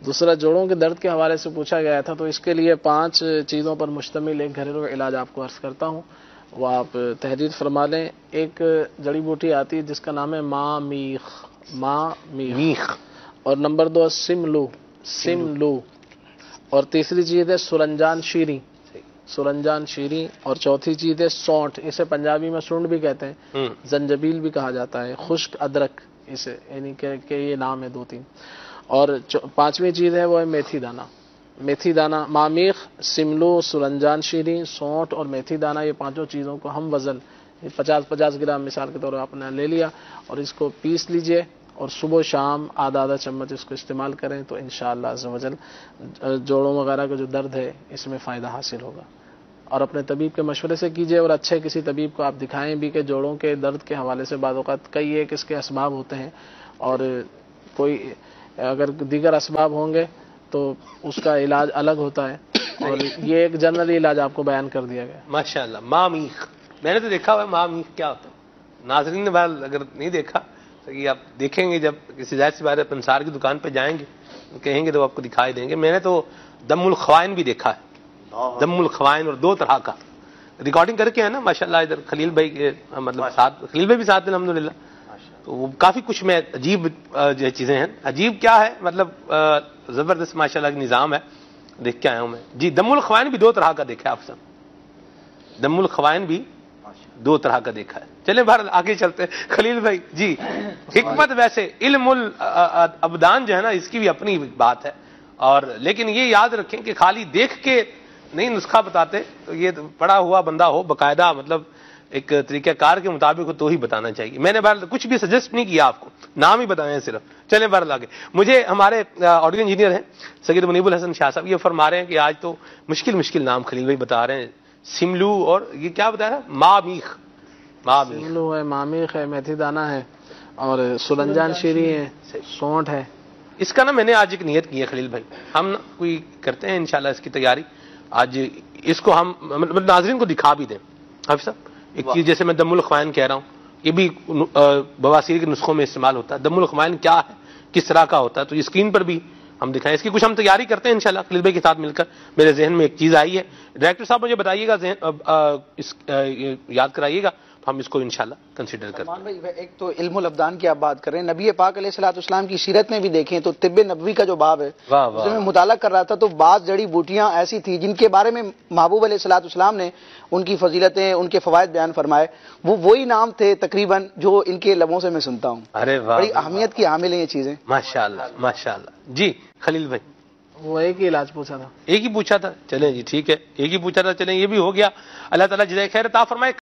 دوسرا جوڑوں کے درد کے حوالے سے پوچھا گیا تھا، تو اس کے لیے 5 چیزوں پر مشتمل ایک گھریلو علاج آپ کو عرض کرتا ہوں، وہ آپ تحریر فرما لیں۔ ایک جڑی بوٹی آتی ہے جس کا نام ہے ماں میخ، اور نمبر 2 سملو، اور تیسری چیز ہے سرنجان شیریں، اور چوتھی چیز ہے سونٹھ، اسے پنجابی میں سونڈ بھی کہتے ہیں، زنجبیل بھی کہا جاتا ہے، خشک ادرک، اسے یعنی کہ یہ نام ہے 2-3، اور 5ویں چیز ہے وہ ہے میتھی دانہ، مامیخ، سملو، سرنجان شیریں، سونٹھ اور میتھی دانہ، یہ 5 چیزوں کو ہم وزن 50 گرام مثال کے طور پر آپ نے لے لیا، اور اس کو پیس لیجئے، اور صبح و شام آدھا چمچ اس کو استعمال کریں تو انشاءاللہ عز و جل جوڑوں وغیرہ کا جو درد ہے اس میں فائدہ حاصل ہوگا۔ اور اپنے طبیب کے مشورے سے کیجئے، اور اچھے کسی طبیب کو آپ دکھائیں بھی کہ جوڑوں کے درد کے حوالے سے بعض اوقات کئی ایک اس کے اسباب ہوتے ہیں، اور کوئی اگر دیگر اسباب ہوں گے تو اس کا علاج الگ ہوتا ہے، اور یہ ایک جنرل علاج آپ کو بیان کر دیا گیا۔ ماشاءاللہ، ماں میخ میں نے تو دیکھا ہوا ہے، ماں میخ کیا ہوتا ہے؟ ناظرین نے اگر نہیں دیکھا تو یہ آپ دیکھیں گے جب کسی ظاہر سی بات ہے پنسار کی دکان پہ جائیں گے کہیں گے تو آپ کو دکھائی دیں گے۔ میں نے تو دم الخوائن بھی دیکھا ہے، دم الخوائن، اور 2 طرح کا ریکارڈنگ کر کے ہے نا ماشاءاللہ، ادھر خلیل بھائی کے مطلب ساتھ، خلیل بھائی بھی ساتھ ہیں الحمدللہ، تو وہ کافی کچھ میں عجیب جو چیزیں ہیں، عجیب کیا ہے مطلب زبردست ماشاءاللہ کا نظام ہے، دیکھ کے آیا ہوں میں جی۔ دم الخوائن بھی 2 طرح کا دیکھا ہے آپ سب، دم الخوائن بھی 2 طرح کا دیکھا ہے۔ چلیں باہر آگے چلتے ہیں خلیل بھائی جی۔ حکمت ویسے علم الابدان جو ہے نا اس کی بھی اپنی بات ہے، اور لیکن یہ یاد رکھیں کہ خالی دیکھ کے نہیں نسخہ بتاتے، تو یہ پڑھا ہوا بندہ ہو باقاعدہ، مطلب ایک طریقہ کار کے مطابق تو ہی بتانا چاہیے۔ میں نے بہرحال کچھ بھی سجیسٹ نہیں کیا آپ کو، نام ہی بتائے ہیں صرف۔ چلیں بہرحال آگے، مجھے ہمارے آڈیو انجینئر ہیں سید منیب الحسن شاہ صاحب، یہ فرما رہے ہیں کہ آج تو مشکل نام خلیل بھائی بتا رہے ہیں، سملو اور یہ کیا بتایا؟ ماں میخ سملو ہے، مامیخ ہے، میتھی دانہ ہے، اور سرنجان شیریں ہے، سونٹھ ہے۔ اس کا نا میں نے آج ایک نیت کی ہے خلیل بھائی، ہم نا کوئی کرتے ہیں انشاءاللہ اس کی تیاری، آج اس کو ہم ناظرین کو دکھا بھی دیں۔ حافظ صاحب ایک چیز جیسے میں دم الخوائن کہہ رہا ہوں، یہ بھی بواسیر کے نسخوں میں استعمال ہوتا ہے، دم الخوائن کیا ہے، کس طرح کا ہوتا ہے، تو اسکرین پر بھی ہم دکھائیں، اس کی کچھ ہم تیاری کرتے ہیں انشاءاللہ خلیل بھائی کے ساتھ مل کر۔ میرے ذہن میں ایک چیز آئی ہے، ڈائریکٹر صاحب مجھے بتائیے گا، یاد کرائیے گا، ہم اس کو انشاءاللہ کنسیڈر کرتے ہیں۔ بھائی ایک تو علم الابدان کی آپ بات کر رہے ہیں، نبی پاک علیہ الصلوۃ والسلام کی سیرت میں بھی دیکھیں تو طب نبوی کا جو باب ہے اس میں مطالعہ کر رہا تھا، تو بعض جڑی بوٹیاں ایسی تھیں جن کے بارے میں محبوب علیہ الصلوۃ والسلام نے ان کی فضیلتیں، ان کے فوائد بیان فرمائے، وہ وہی نام تھے تقریباً جو ان کے لبوں سے میں سنتا ہوں۔ ارے واہ، بڑی اہمیت کی حامل ہیں یہ چیزیں ماشاءاللہ ماشاءاللہ جی۔ خلیل بھائی وہ ایک ہی علاج پوچھا تھا، ایک ہی پوچھا تھا، چلیں جی ٹھیک ہے، ایک ہی پوچھا تھا، چلیں یہ بھی ہو گیا، اللہ تعالیٰ جزائے خیر عطا فرمائے۔